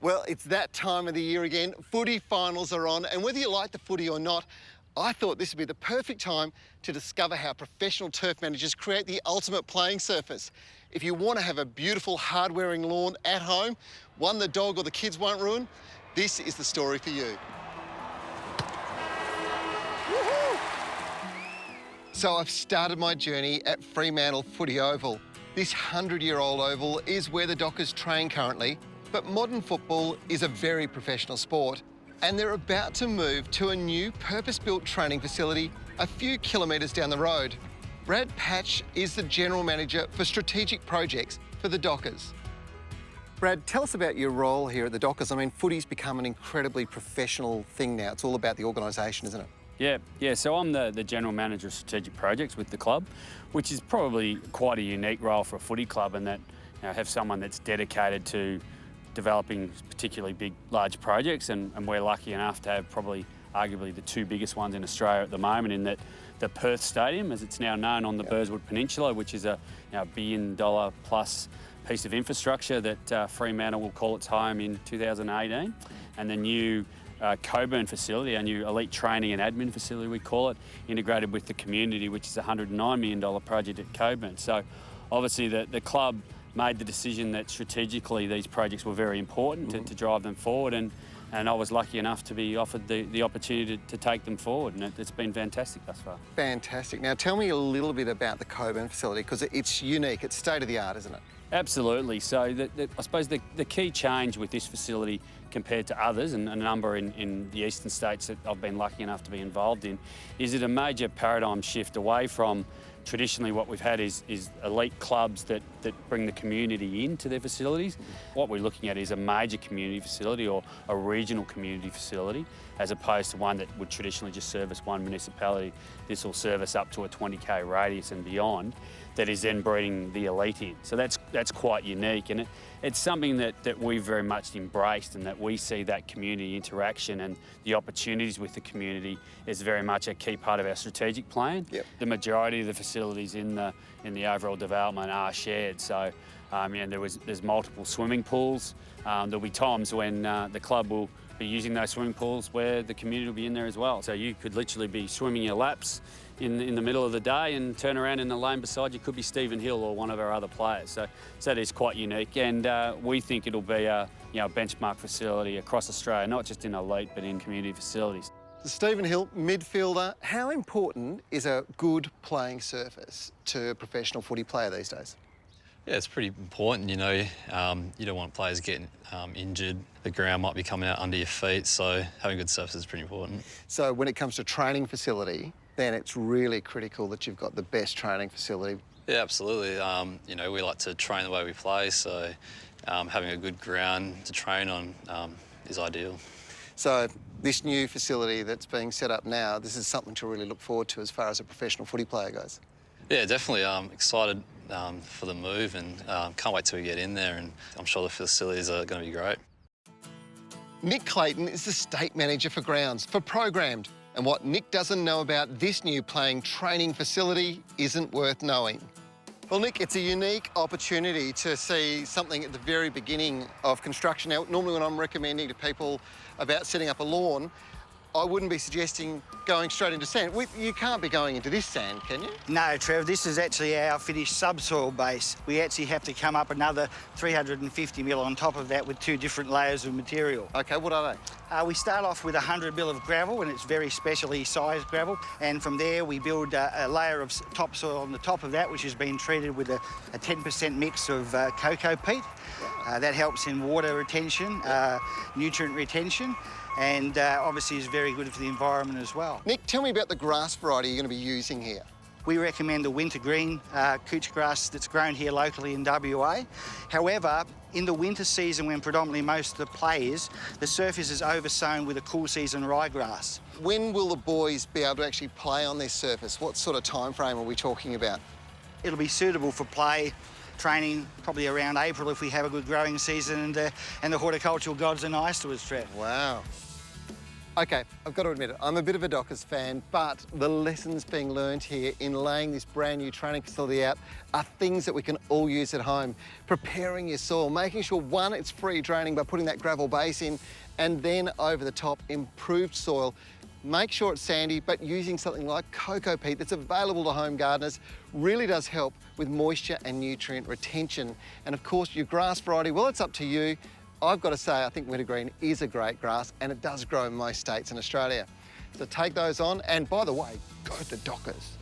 Well, it's that time of the year again. Footy finals are on, and whether you like the footy or not, I thought this would be the perfect time to discover how professional turf managers create the ultimate playing surface. If you want to have a beautiful, hard-wearing lawn at home, one the dog or the kids won't ruin, this is the story for you. So I've started my journey at Fremantle Footy Oval. This 100-year-old oval is where the Dockers train currently, but modern football is a very professional sport, and they're about to move to a new purpose-built training facility a few kilometres down the road. Brad Patch is the General Manager for Strategic Projects for the Dockers. Brad, tell us about your role here at the Dockers. I mean, footy's become an incredibly professional thing now. It's all about the organisation, isn't it? Yeah. So I'm the General Manager of Strategic Projects with the club, which is probably quite a unique role for a footy club, and that have someone that's dedicated to developing particularly big, large projects, and we're lucky enough to have probably arguably the two biggest ones in Australia at the moment, in that the Perth Stadium, as it's now known, on the Burswood Peninsula, which is a $1 billion plus piece of infrastructure that Fremantle will call its home in 2018, and the new Coburn facility, our new elite training and admin facility we call it, integrated with the community, which is a $109 million project at Coburn. So obviously the club made the decision that strategically these projects were very important to drive them forward, and I was lucky enough to be offered the opportunity to take them forward, and it's been fantastic thus far. Fantastic. Now tell me a little bit about the Coburn facility, because it's unique, it's state-of-the-art, isn't it? Absolutely. So I suppose the key change with this facility compared to others, and a number in the eastern states that I've been lucky enough to be involved in, is it a major paradigm shift away from traditionally what we've had is elite clubs that bring the community into their facilities. What we're looking at is a major community facility or a regional community facility, as opposed to one that would traditionally just service one municipality. This will service up to a 20k radius and beyond, that is then bringing the elite in. So that's quite unique, and it's something that we've very much embraced, and that we see that community interaction and the opportunities with the community is very much a key part of our strategic plan. Yep. The majority of the facilities in the overall development are shared. So there's multiple swimming pools. There'll be times when the club will be using those swimming pools where the community will be in there as well. So you could literally be swimming your laps in the middle of the day and turn around in the lane beside you could be Stephen Hill or one of our other players. So that is quite unique, and we think it'll be a benchmark facility across Australia, not just in elite but in community facilities. Stephen Hill, midfielder, how important is a good playing surface to a professional footy player these days? Yeah, it's pretty important, you don't want players getting injured. The ground might be coming out under your feet, so having good surface is pretty important. So when it comes to training facility, then it's really critical that you've got the best training facility. Yeah, absolutely. We like to train the way we play, so having a good ground to train on is ideal. So this new facility that's being set up now, this is something to really look forward to as far as a professional footy player goes. Yeah, definitely. Excited for the move, and can't wait till we get in there, and I'm sure the facilities are going to be great. Nick Clayton is the State Manager for Grounds for Programmed, and what Nick doesn't know about this new playing training facility isn't worth knowing. Well, Nick, it's a unique opportunity to see something at the very beginning of construction. Now, normally when I'm recommending to people about setting up a lawn, I wouldn't be suggesting going straight into sand. You can't be going into this sand, can you? No, Trev, this is actually our finished subsoil base. We actually have to come up another 350 mil on top of that with two different layers of material. OK, what are they? We start off with 100 mil of gravel, and it's very specially sized gravel. And from there, we build a layer of topsoil on the top of that, which has been treated with a 10% mix of cocoa peat. That helps in water retention, nutrient retention, and obviously is very good for the environment as well. Nick, tell me about the grass variety you're going to be using here. We recommend the wintergreen couch grass that's grown here locally in WA. However, in the winter season, when predominantly most of the play is, the surface is oversown with a cool season ryegrass. When will the boys be able to actually play on this surface? What sort of time frame are we talking about? It'll be suitable for play, training probably around April if we have a good growing season and the horticultural gods are nice to us, Trev. Wow. Okay, I've got to admit it, I'm a bit of a Dockers fan, but the lessons being learned here in laying this brand new training facility out are things that we can all use at home. Preparing your soil, making sure, one, it's free draining by putting that gravel base in, and then over the top, improved soil. Make sure it's sandy, but using something like cocoa peat that's available to home gardeners really does help with moisture and nutrient retention. And of course, your grass variety, well, it's up to you. I've got to say, I think wintergreen is a great grass and it does grow in most states in Australia. So take those on, and by the way, go to Dockers.